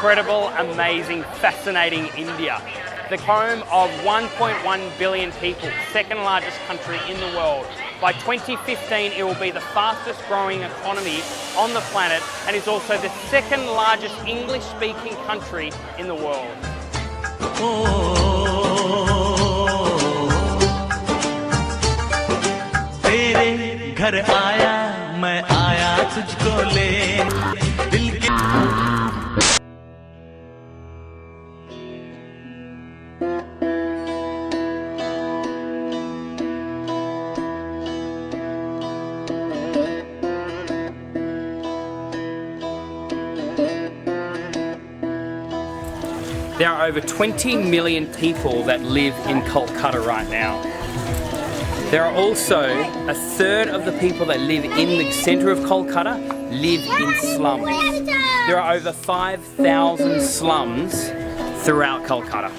incredible, amazing, fascinating India. The home of 1.1 billion people, second largest country in the world. By 2015, it will be the fastest growing economy on the planet and is also the second largest English-speaking country in the world. तेरे घर आया मैं आया तुझको ले दिल के There are over 20 million people that live in Kolkata right now. There are also a third of the people that live in the centre of Kolkata live in slums. There are over 5,000 slums throughout Kolkata.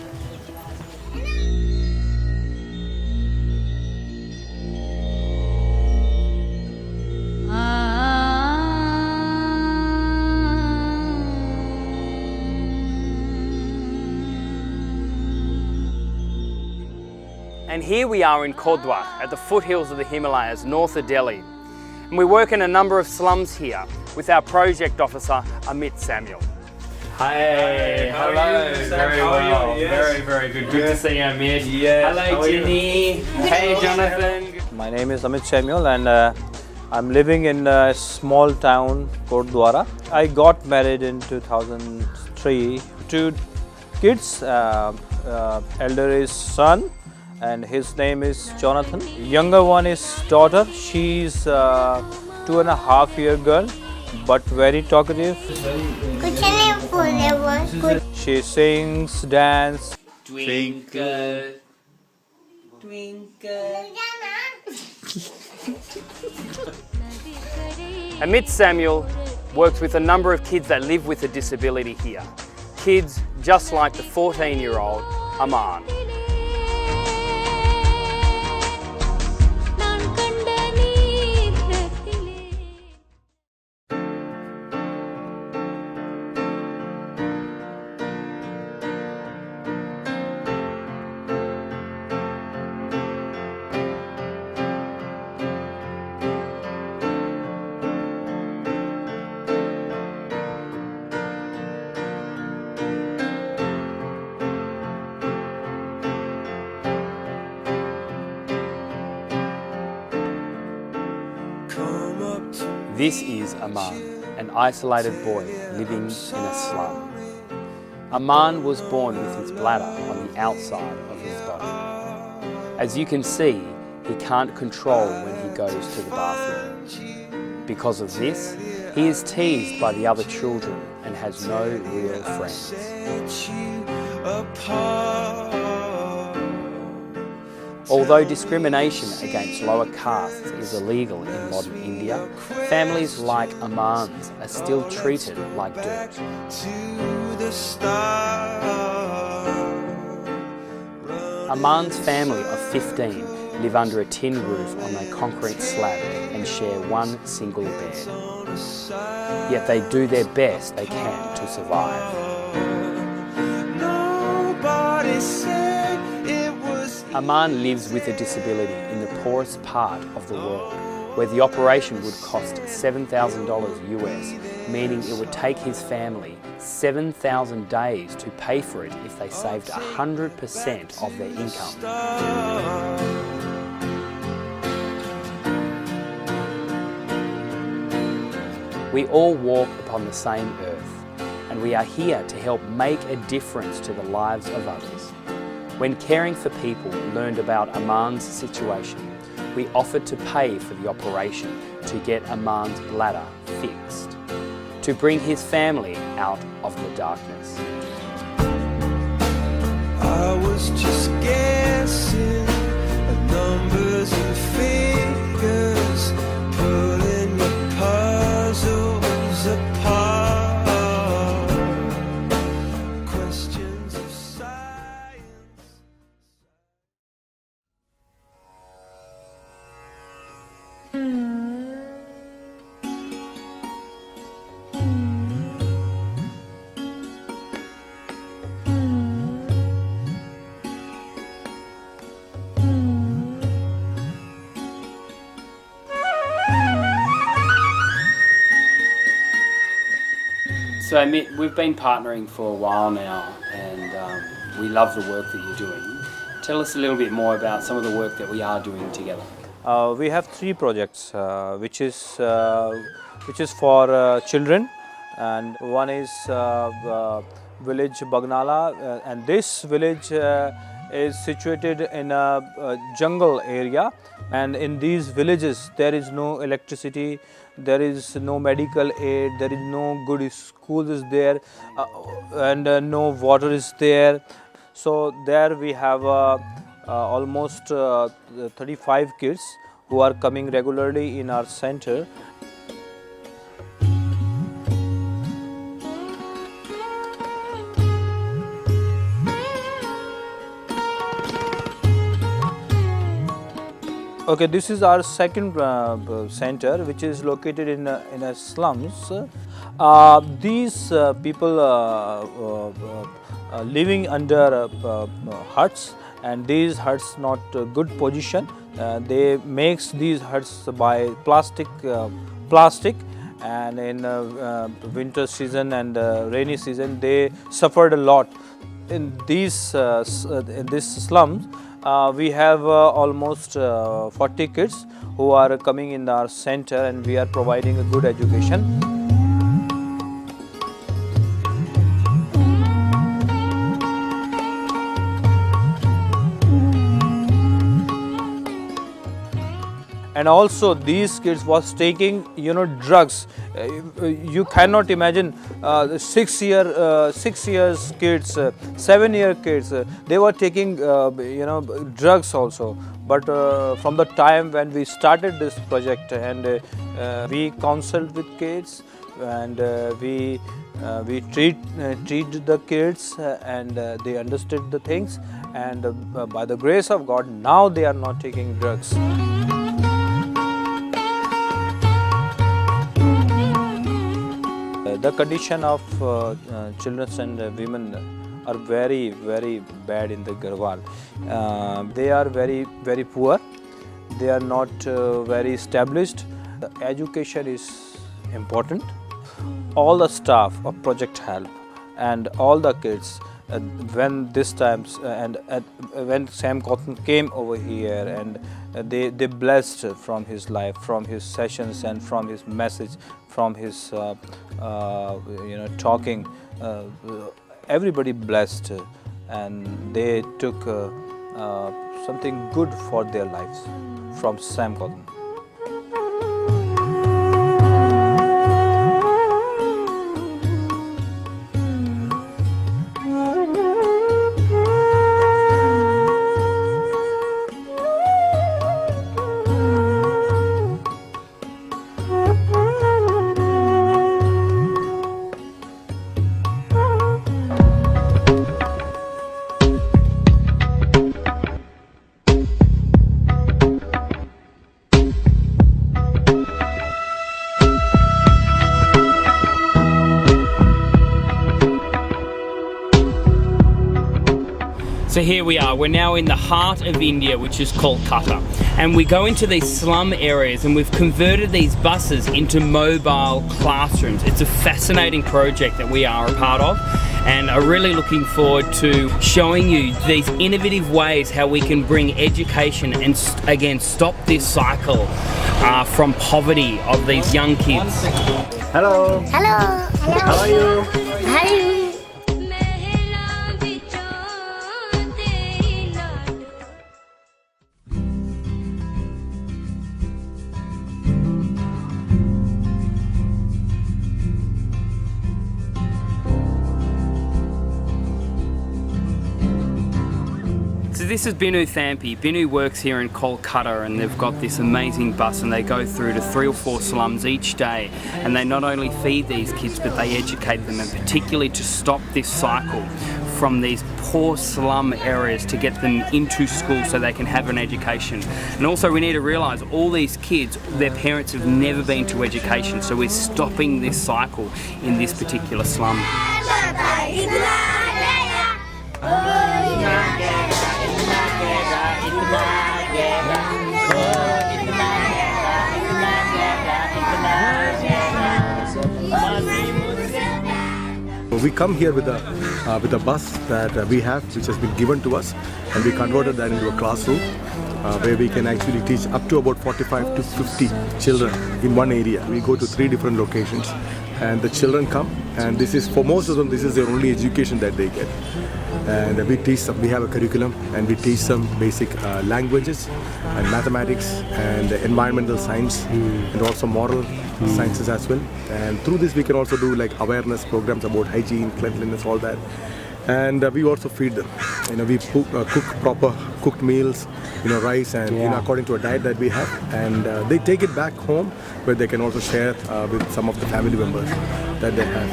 And here we are in Kodwa, at the foothills of the Himalayas, north of Delhi. And we work in a number of slums here with our project officer, Amit Samuel. Hi, hello, very well, very good. Good to see you, Amit. Yes. Hello, Jenny. Hey, Jonathan. My name is Amit Samuel and I'm living in a small town, Gurdwara. I got married in 2003. Two kids, elder is son and his name is Jonathan. Younger one is daughter. She's 2.5-year girl, but very talkative. She sings, dance. Twinkle, twinkle. Amit Samuel works with a number of kids that live with a disability here. Kids just like the 14-year-old Aman. This is Aman, an isolated boy living in a slum. Aman was born with his bladder on the outside of his body. As you can see, he can't control when he goes to the bathroom. Because of this, he is teased by the other children and has no real friends. Although discrimination against lower castes is illegal in modern India, families like Aman's are still treated like dirt. Aman's family of 15 live under a tin roof on a concrete slab and share one single bed. Yet they do their best they can to survive. Aman lives with a disability in the poorest part of the world, where the operation would cost $7,000 US, meaning it would take his family 7,000 days to pay for it if they saved 100% of their income. We all walk upon the same earth, and we are here to help make a difference to the lives of others. When Caring for People learned about Aman's situation, we offered to pay for the operation to get Aman's bladder fixed, to bring his family out of the darkness. I was just guessing at numbers and figures, pulling your puzzles apart. Questions of science. So Amit, we've been partnering for a while now, and we love the work that you're doing. Tell us a little bit more about some of the work that we are doing together. We have 3 projects, which is for children, and one is village Bagnala, and this village is situated in a jungle area, and in these villages there is no electricity, there is no medical aid, there is no good schools is there, and no water is there. So there we have almost 35 kids who are coming regularly in our center. Okay, this is our second center, which is located in a slums. These people living under huts, and these huts not good position. They makes these huts by plastic, and in winter season and rainy season they suffered a lot. In these slums, we have almost 40 kids who are coming in our center, and we are providing a good education. And also these kids was taking drugs. You cannot imagine 6 years kids, 7-year kids, they were taking drugs also. But from the time when we started this project, and we counseled with kids, and we treat the kids, and they understood the things, and by the grace of God now they are not taking drugs. The condition of children and women are very, very bad in the Garhwal. They are very, very poor. They are not very established. The education is important. All the staff of Project Help and all the kids, when this times when Sam Cotton came over here, and they blessed from his life, from his sessions, and from his message, from his talking. Everybody blessed, and they took something good for their lives from Sam Cotton. So here we are, we're now in the heart of India, which is Kolkata, and we go into these slum areas, and we've converted these buses into mobile classrooms. It's a fascinating project that we are a part of, and are really looking forward to showing you these innovative ways how we can bring education and again stop this cycle from poverty of these young kids. Hello. Hello. How are you? Hi. So this is Binu Thampi. Binu works here in Kolkata, and they've got this amazing bus, and they go through to 3 or 4 slums each day, and they not only feed these kids but they educate them, and particularly to stop this cycle from these poor slum areas to get them into school so they can have an education. And also we need to realise all these kids, their parents have never been to education, so we're stopping this cycle in this particular slum. we come here with a bus that we have, which has been given to us, and we converted that into a classroom where we can actually teach up to about 45 to 50 children in one area. We go to 3 different locations, and the children come, and this is, for most of them, this is their only education that they get. And we teach them, we have a curriculum, and we teach them basic languages and mathematics and environmental science and also moral sciences as well. And through this we can also do like awareness programs about hygiene, cleanliness, all that. And we also feed them. We cook proper cooked meals, rice and according to a diet that we have. And they take it back home where they can also share with some of the family members that they have.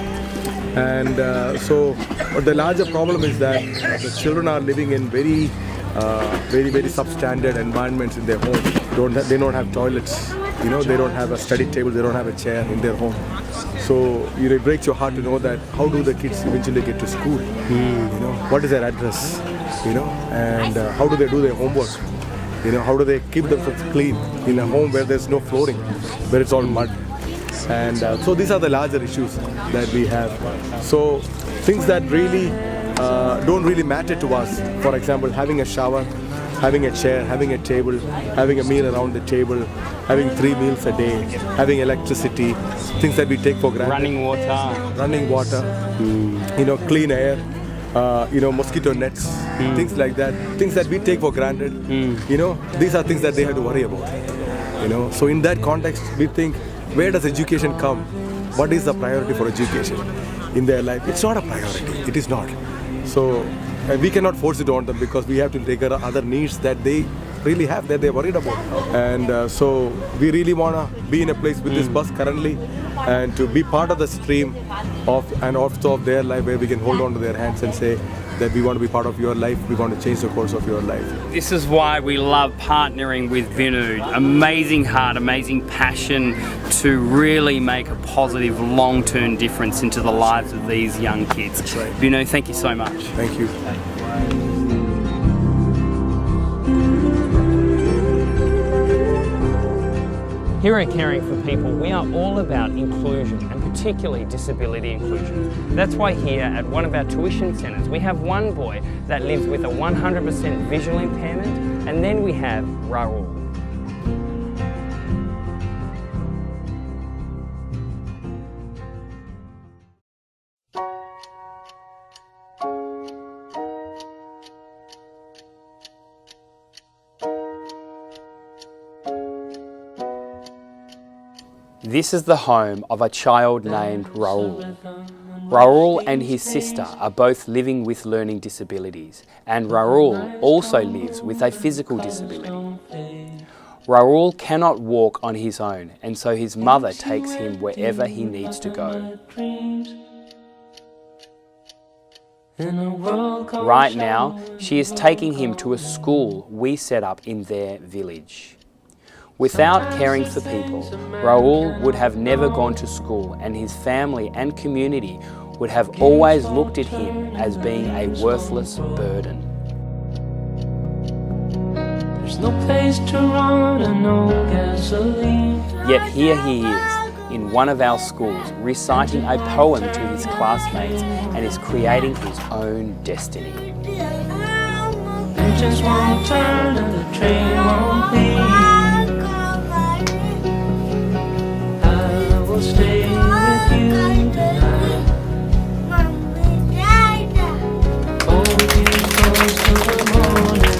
And but the larger problem is that the children are living in very substandard environments in their home. They don't have toilets. They don't have a study table. They don't have a chair in their home. So it breaks your heart to know that how do the kids eventually get to school? What is their address? And how do they do their homework? How do they keep themselves clean in a home where there's no flooring, where it's all mud? And so these are the larger issues that we have. So things that really don't really matter to us. For example, having a shower, having a chair, having a table, having a meal around the table, having 3 meals a day, having electricity, things that we take for granted. Running water, clean air, mosquito nets, things like that. Things that we take for granted. These are things that they have to worry about. So in that context, we think, where does education come? What is the priority for education in their life? It's not a priority. It is not. So we cannot force it on them because we have to take care of other needs that they really have, that they're worried about. And so we really want to be in a place with this bus currently and to be part of the stream of their life where we can hold on to their hands and say that we want to be part of your life, we want to change the course of your life. This is why we love partnering with Vinu. Amazing heart, amazing passion to really make a positive long-term difference into the lives of these young kids. That's right. Vinu, thank you so much. Thank you. Here at Caring for People, we are all about inclusion and particularly disability inclusion. That's why here at one of our tuition centres, we have one boy that lives with a 100% visual impairment, and then we have Rahul. This is the home of a child named Rahul. Rahul and his sister are both living with learning disabilities, and Rahul also lives with a physical disability. Rahul cannot walk on his own, and so his mother takes him wherever he needs to go. Right now, she is taking him to a school we set up in their village. Without Caring for People, Rahul would have never gone to school, and his family and community would have always looked at him as being a worthless burden. There's no place to run and no gasoline. Yet here he is, in one of our schools, reciting a poem to his classmates and is creating his own destiny. Engines won't turn and the train won't leave. Stay with you tonight. Hold you close to the morning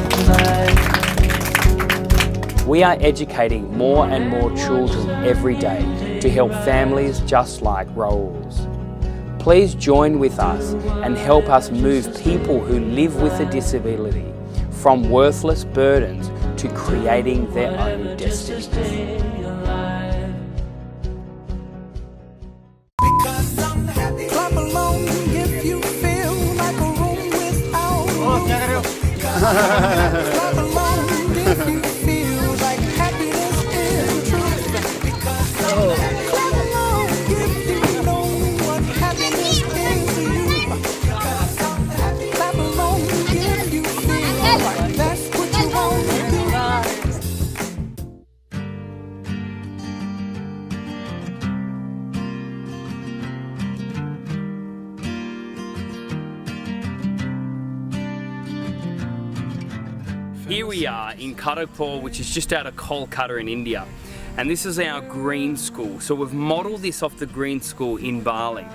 light. We are educating more and more children every day to help families just like Rahul's. Please join with us and help us move people who live with a disability from worthless burdens to creating their own destinies. Clap along if you feel like happiness is true. Clap along if you know what happiness is to you. Clap along if you feel like that's what you want to do. Here we are in Kharagpur, which is just out of Kolkata in India. And this is our green school. So we've modelled this off the green school in Bali.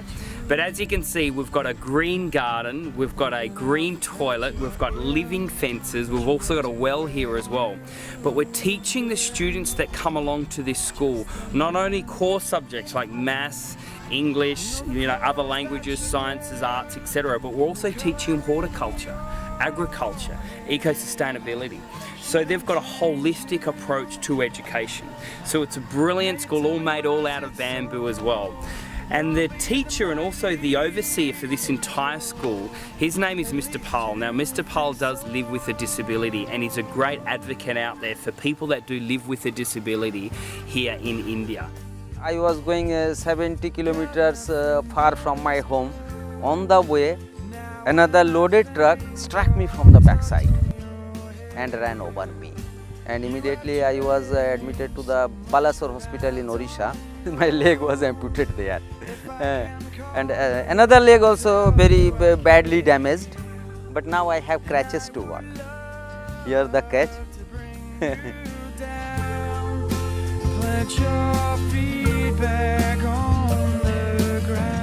But as you can see, we've got a green garden, we've got a green toilet, we've got living fences, we've also got a well here as well. But we're teaching the students that come along to this school not only core subjects like maths, English, other languages, sciences, arts, etc. But we're also teaching them horticulture, agriculture, eco-sustainability. So they've got a holistic approach to education. So it's a brilliant school, all out of bamboo as well. And the teacher and also the overseer for this entire school, his name is Mr. Pal. Now, Mr. Pal does live with a disability and he's a great advocate out there for people that do live with a disability here in India. I was going 70 kilometers far from my home. On the way, another loaded truck struck me from the backside and ran over me. And immediately I was admitted to the Balasore hospital in Odisha. My leg was amputated there. And another leg also very badly damaged. But now I have crutches to walk. Here the catch. Plant your feet back on the ground.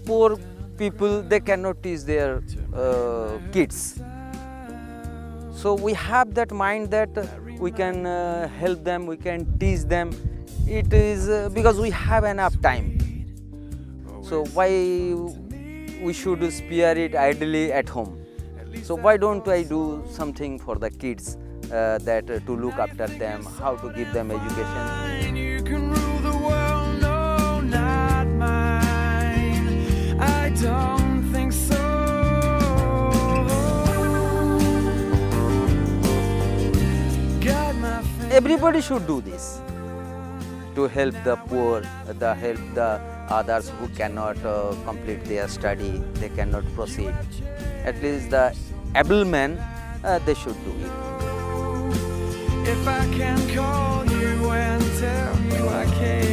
Poor people, they cannot teach their kids. So we have that mind that we can help them, we can teach them. It is because we have enough time. So why we should spare it idly at home? So why don't I do something for the kids that to look after them, how to give them education? You can rule the world, no, not mine. I don't think so. Everybody should do this to help the poor, help the others who cannot complete their study, they cannot proceed. At least the able men, they should do it. If I can call you and tell you I can.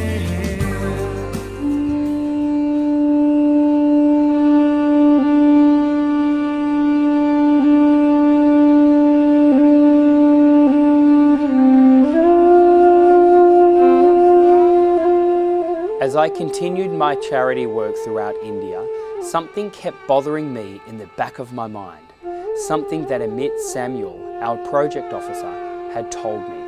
As I continued my charity work throughout India, something kept bothering me in the back of my mind. Something that Amit Samuel, our project officer, had told me.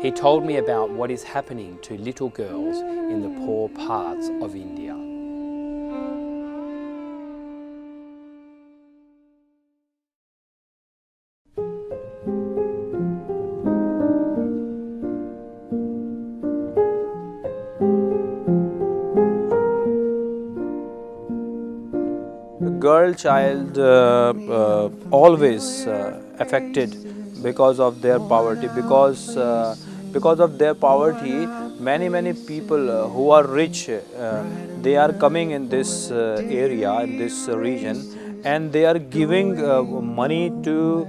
He told me about what is happening to little girls in the poor parts of India. Girl child always affected because of their poverty. Because of their poverty, many people who are rich, they are coming in this area, in this region, and they are giving money to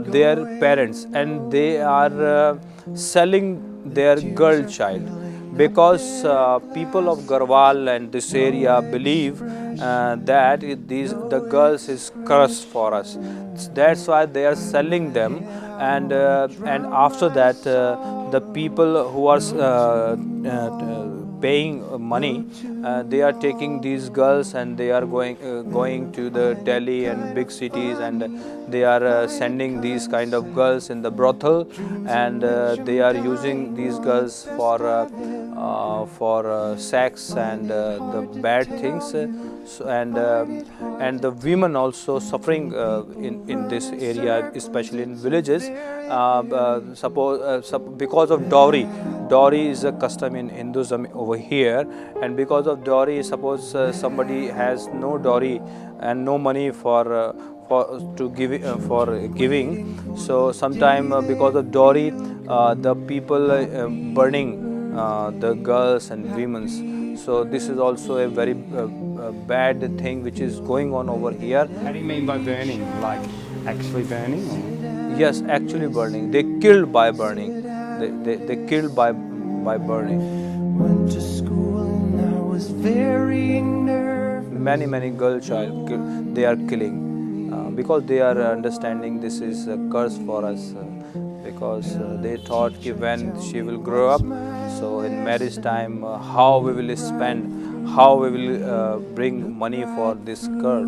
their parents, and they are selling their girl child. Because people of Garhwal and this area believe that the girls is cursed for us. That's why they are selling them, and after that the people who are paying money, they are taking these girls and they are going to the Delhi and big cities, and they are sending these kind of girls in the brothel, and they are using these girls for sex and the bad things. And the women also suffering in this area, especially in villages, because of dowry. Dowry is a custom in Hinduism over here, and because of dowry, suppose somebody has no dowry and no money for giving, so sometime because of dowry, the people burning the girls and women. So this is also a very bad thing which is going on over here. How do you mean by burning? Like actually burning? Or? Yes, actually burning. They killed by burning. They killed by burning. Went to school and I was very nervous. many girl child they are killing because they are understanding this is a curse for us because they thought that when she will grow up, so in marriage time how we will spend, how we will bring money for this girl.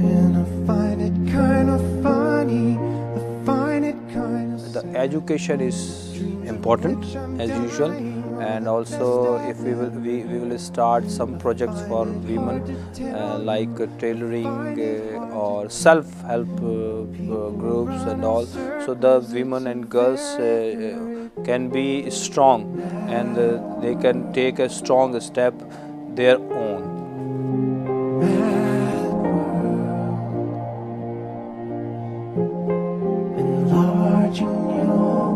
And I find it kind of funny. I find it kind of The education is important as usual, and also if we will start some projects for women like tailoring or self-help groups and all, so the women and girls can be strong and they can take a strong step their own. enlarging your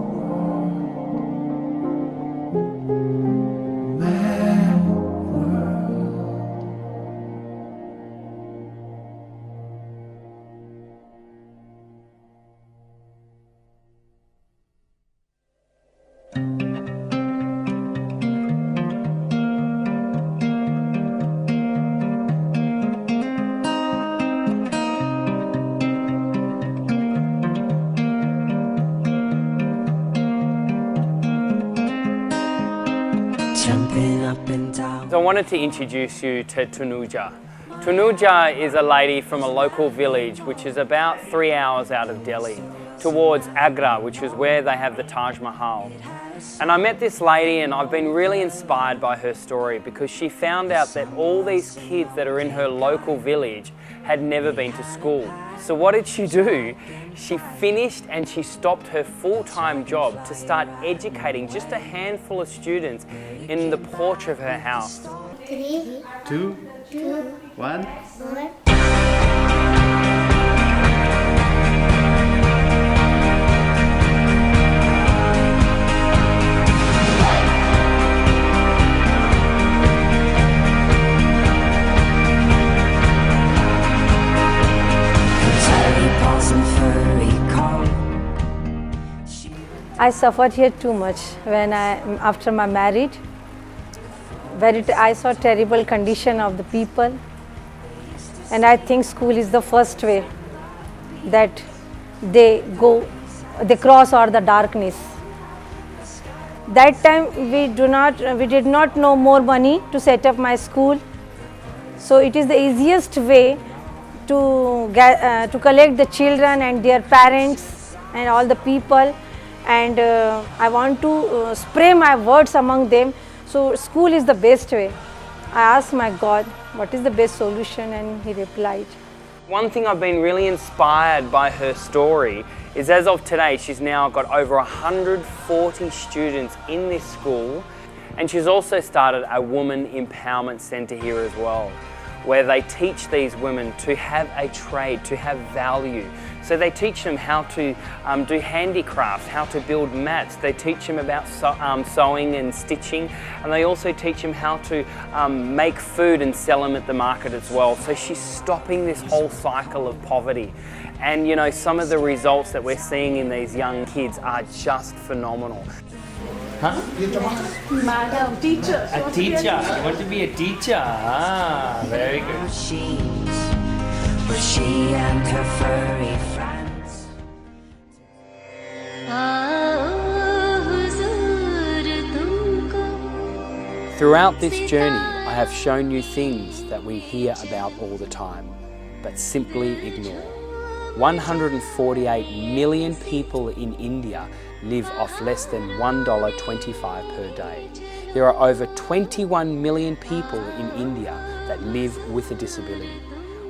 mad world. Jumping up and down. So I wanted to introduce you to Tanuja. Tanuja is a lady from a local village which is about 3 hours out of Delhi, towards Agra, which is where they have the Taj Mahal. And I met this lady and I've been really inspired by her story because she found out that all these kids that are in her local village had never been to school. So what did she do? She finished and she stopped her full-time job to start educating just a handful of students in the porch of her house. 3, 2, 1. 4. I suffered here too much when after my marriage. I saw terrible condition of the people, and I think school is the first way that they cross or the darkness. That time we did not know more money to set up my school, so it is the easiest way to collect the children and their parents and all the people. And I want to spray my words among them. So school is the best way. I asked my God, what is the best solution? And He replied. One thing I've been really inspired by her story is as of today, she's now got over 140 students in this school. And she's also started a woman empowerment centre here as well, where they teach these women to have a trade, to have value. So they teach them how to do handicrafts, how to build mats. They teach them about sewing and stitching, and they also teach them how to make food and sell them at the market as well. So she's stopping this whole cycle of poverty. And you know, some of the results that we're seeing in these young kids are just phenomenal. Huh? Madam, teacher. A teacher. You want to be a teacher? Ah, very good. For she and her furry friends. Throughout this journey, I have shown you things that we hear about all the time, but simply ignore. 148 million people in India live off less than $1.25 per day. There are over 21 million people in India that live with a disability.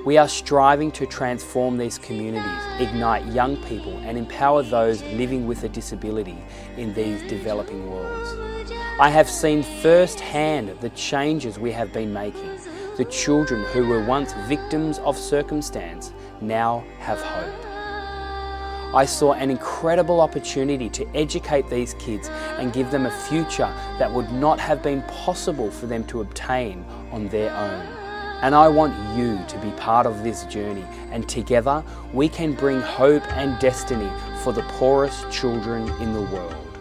We are striving to transform these communities, ignite young people and empower those living with a disability in these developing worlds. I have seen firsthand the changes we have been making. The children who were once victims of circumstance now have hope. I saw an incredible opportunity to educate these kids and give them a future that would not have been possible for them to obtain on their own. And I want you to be part of this journey, and together we can bring hope and destiny for the poorest children in the world.